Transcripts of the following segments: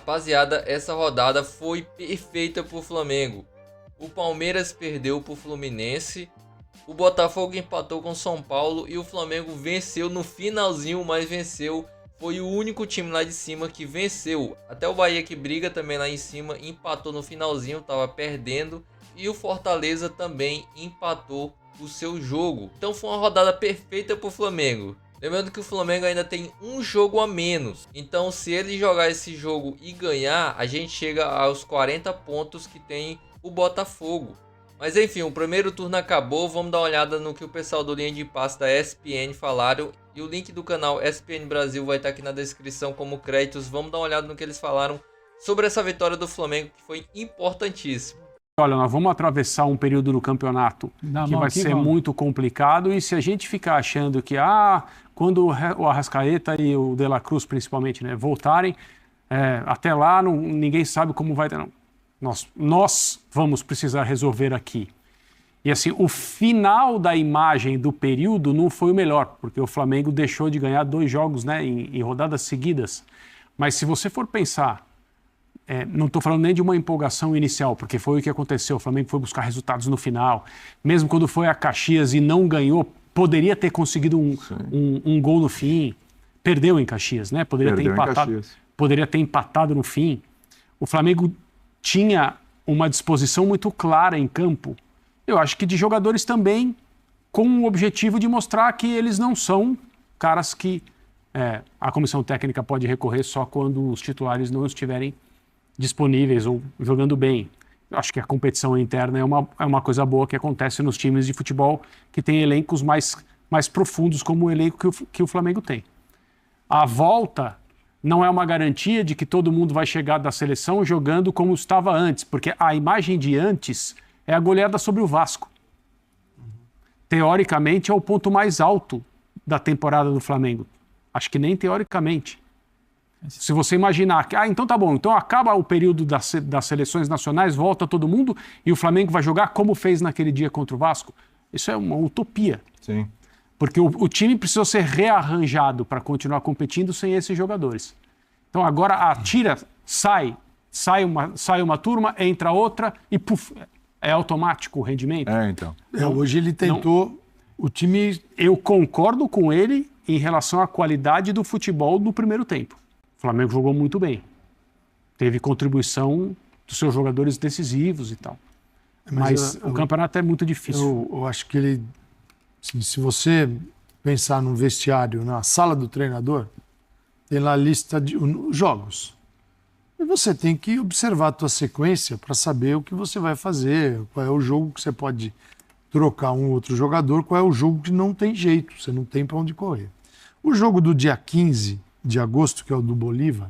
Rapaziada, essa rodada foi perfeita pro Flamengo. O Palmeiras perdeu pro Fluminense, o Botafogo empatou com o São Paulo e o Flamengo venceu no finalzinho, mas venceu. Foi o único time lá de cima que venceu. Até o Bahia, que briga também lá em cima, empatou no finalzinho, tava perdendo. E o Fortaleza também empatou o seu jogo. Então foi uma rodada perfeita pro Flamengo. Lembrando que o Flamengo ainda tem um jogo a menos. Então se ele jogar esse jogo e ganhar, a gente chega aos 40 pontos que tem o Botafogo. Mas enfim, o primeiro turno acabou. Vamos dar uma olhada no que o pessoal do Linha de Passe da ESPN falaram. E o link do canal ESPN Brasil vai estar aqui na descrição como créditos. Vamos dar uma olhada no que eles falaram sobre essa vitória do Flamengo, que foi importantíssima. Olha, nós vamos atravessar um período do campeonato que vai ser muito complicado, e se a gente ficar achando que quando o Arrascaeta e o De La Cruz, principalmente, né, voltarem, até lá ninguém sabe como vai... Não. Nós vamos precisar resolver aqui. E assim, o final da imagem do período não foi o melhor, porque o Flamengo deixou de ganhar 2 jogos, né, em rodadas seguidas. Mas se você for pensar... não estou falando nem de uma empolgação inicial, porque foi o que aconteceu. O Flamengo foi buscar resultados no final. Mesmo quando foi a Caxias e não ganhou, poderia ter conseguido um gol no poderia perdeu em Caxias, né? Poderia ter empatado no fim. O Flamengo tinha uma disposição muito clara em campo. Eu acho que de jogadores também com o objetivo de mostrar que eles não são caras que a comissão técnica pode recorrer só quando os titulares não estiverem disponíveis ou jogando bem. Eu acho que a competição interna é uma coisa boa que acontece nos times de futebol que tem elencos mais profundos, como o elenco que o Flamengo tem. A volta não é uma garantia de que todo mundo vai chegar da seleção jogando como estava antes, porque a imagem de antes é a goleada sobre o Vasco. Teoricamente é o ponto mais alto da temporada do Flamengo. Acho que nem teoricamente. Se você imaginar que, então tá bom, então acaba o período das seleções nacionais, volta todo mundo e o Flamengo vai jogar como fez naquele dia contra o Vasco, isso é uma utopia. Sim. Porque o time precisou ser rearranjado para continuar competindo sem esses jogadores. Então agora sai uma turma, entra outra e puf, é automático o rendimento. Então. Hoje ele tentou o time... Eu concordo com ele em relação à qualidade do futebol no primeiro tempo. O Flamengo jogou muito bem. Teve contribuição dos seus jogadores decisivos e tal. Mas o campeonato é muito difícil. Eu acho que ele... Se você pensar no vestiário, na sala do treinador, tem lá a lista de jogos. E você tem que observar a tua sequência para saber o que você vai fazer, qual é o jogo que você pode trocar um outro jogador, qual é o jogo que não tem jeito, você não tem para onde correr. O jogo do dia 15 de agosto, que é o do Bolívar,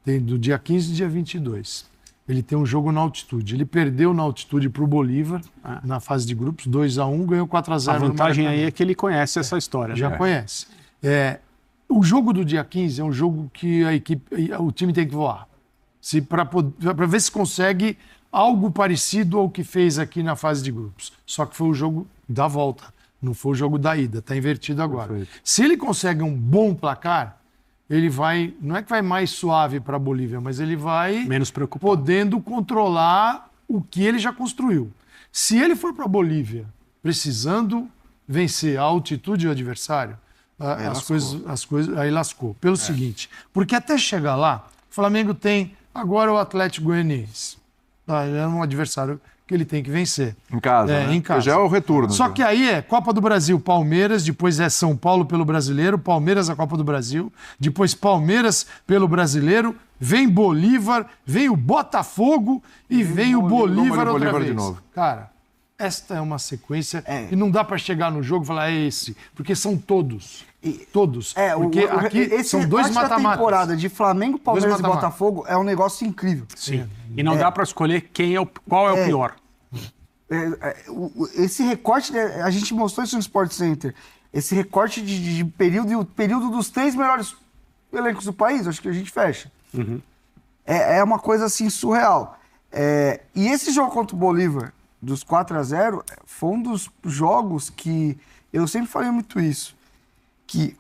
tem do dia 15 e dia 22. Ele tem um jogo na altitude. Ele perdeu na altitude para o Bolívar, na fase de grupos, 2-1, ganhou 4-0. A vantagem aí é que ele conhece essa história. Já conhece. O jogo do dia 15 é um jogo que o time tem que voar. Para ver se consegue algo parecido ao que fez aqui na fase de grupos. Só que foi o jogo da volta, não foi o jogo da ida. Está invertido agora. Perfeito. Se ele consegue um bom placar, ele vai, não é que vai mais suave para a Bolívia, mas ele vai menos preocupado, podendo controlar o que ele já construiu. Se ele for para a Bolívia precisando vencer a altitude do adversário, as coisas aí lascou. Pelo seguinte, porque até chegar lá, o Flamengo tem agora o Atlético Goianiense. É um adversário que ele tem que vencer. Em casa, né? Em casa. Já é o retorno. Só que aí é Copa do Brasil, Palmeiras, depois é São Paulo pelo Brasileiro, Palmeiras a Copa do Brasil, depois Palmeiras pelo Brasileiro, vem Bolívar, vem o Botafogo e vem o Bolívar outra vez. De novo. Cara, esta é uma sequência e não dá para chegar no jogo e falar esse, porque são todos. Todos. Porque aqui são dois mata-matas. A temporada de Flamengo, Palmeiras e Botafogo é um negócio incrível. Sim. E não dá para escolher qual é o pior. Esse recorte, a gente mostrou isso no Sport Center, esse recorte de período e o período dos 3 melhores elencos do país, acho que a gente fecha. É uma coisa assim surreal. E esse jogo contra o Bolívar, dos 4-0, foi um dos jogos que eu sempre falei muito isso. Que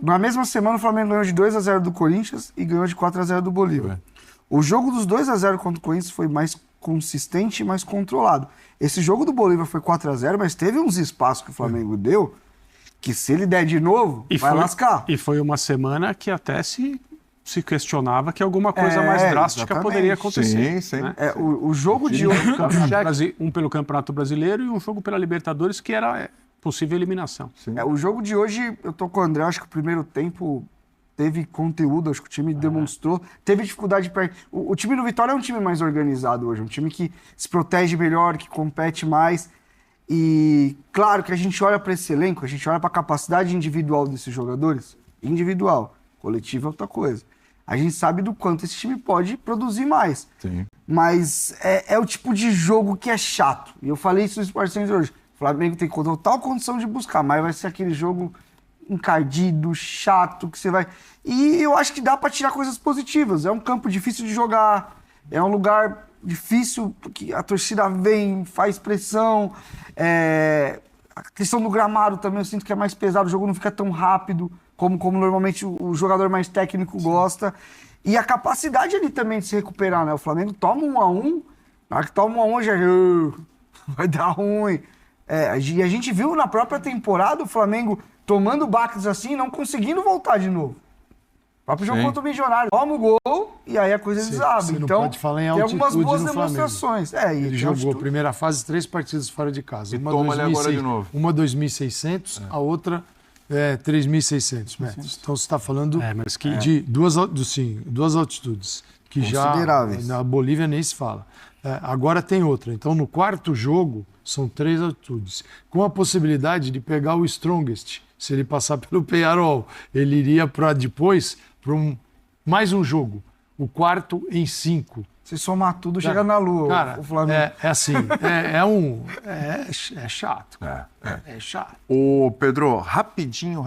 na mesma semana o Flamengo ganhou de 2-0 do Corinthians e ganhou de 4-0 do Bolívar. O jogo dos 2-0 contra o Corinthians foi mais consistente e mais controlado. Esse jogo do Bolívar foi 4-0, mas teve uns espaços que o Flamengo deu que se ele der de novo, vai lascar. E foi uma semana que até se questionava que alguma coisa mais drástica poderia acontecer. Sim. Né? O jogo de hoje... Um pelo Campeonato Brasileiro e um jogo pela Libertadores, que era possível eliminação. O jogo de hoje, eu tô com o André, acho que o primeiro tempo teve conteúdo, acho que o time demonstrou, teve dificuldade para... O time do Vitória é um time mais organizado hoje, um time que se protege melhor, que compete mais. E claro que a gente olha para esse elenco, a gente olha para a capacidade individual desses jogadores, individual, coletivo é outra coisa. A gente sabe do quanto esse time pode produzir mais. Sim. Mas é o tipo de jogo que é chato. E eu falei isso no Sport Center hoje. O Flamengo tem total condição de buscar, mas vai ser aquele jogo encardido, chato, que você vai... E eu acho que dá para tirar coisas positivas. É um campo difícil de jogar, é um lugar difícil, porque a torcida vem, faz pressão. A questão do gramado também eu sinto que é mais pesado, o jogo não fica tão rápido como normalmente o jogador mais técnico gosta. E a capacidade ali também de se recuperar, né? O Flamengo toma 1-1, na hora que toma 1-1 já vai dar ruim. E a gente viu na própria temporada o Flamengo tomando baques assim e não conseguindo voltar de novo. O próprio jogo contra o Milionário. Toma o gol e aí a coisa desaba. Então, pode falar em tem algumas boas no demonstrações. Ele jogou a primeira fase 3 partidas fora de casa. E toma ele agora de novo. Uma 2.600, a outra 3.600 metros. Então você está falando de duas altitudes. Que já na Bolívia nem se fala. Agora tem outra. Então no quarto jogo são 3 altitudes. Com a possibilidade de pegar o Strongest. Se ele passar pelo Peñarol, ele iria depois para mais um jogo. O quarto em 5. Se somar tudo, chega na Lua. Cara, o Flamengo. É assim, é chato. É chato. Ô, Pedro, rapidinho.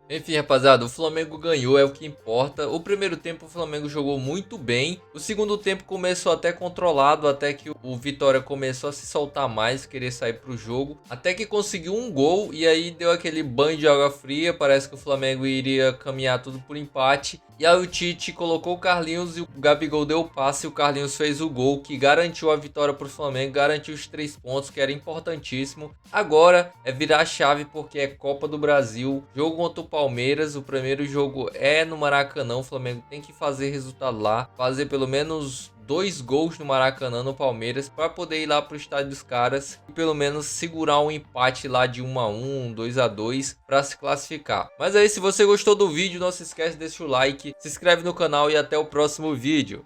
Enfim, rapaziada, o Flamengo ganhou, é o que importa. O primeiro tempo o Flamengo jogou muito bem. O segundo tempo começou até controlado, até que o Vitória começou a se soltar mais, querer sair pro jogo. Até que conseguiu um gol e aí deu aquele banho de água fria. Parece que o Flamengo iria caminhar tudo por empate. E aí o Tite colocou o Carlinhos e o Gabigol deu o passe e o Carlinhos fez o gol que garantiu a vitória para o Flamengo, garantiu os 3 pontos, que era importantíssimo. Agora é virar a chave porque é Copa do Brasil, jogo contra o Palmeiras, o primeiro jogo é no Maracanã, o Flamengo tem que fazer resultado lá, fazer pelo menos 2 gols no Maracanã, no Palmeiras, para poder ir lá pro estádio dos caras e pelo menos segurar um empate lá de 1-1, 2-2 para se classificar. Mas aí, se você gostou do vídeo, não se esquece de deixar o like, se inscreve no canal e até o próximo vídeo.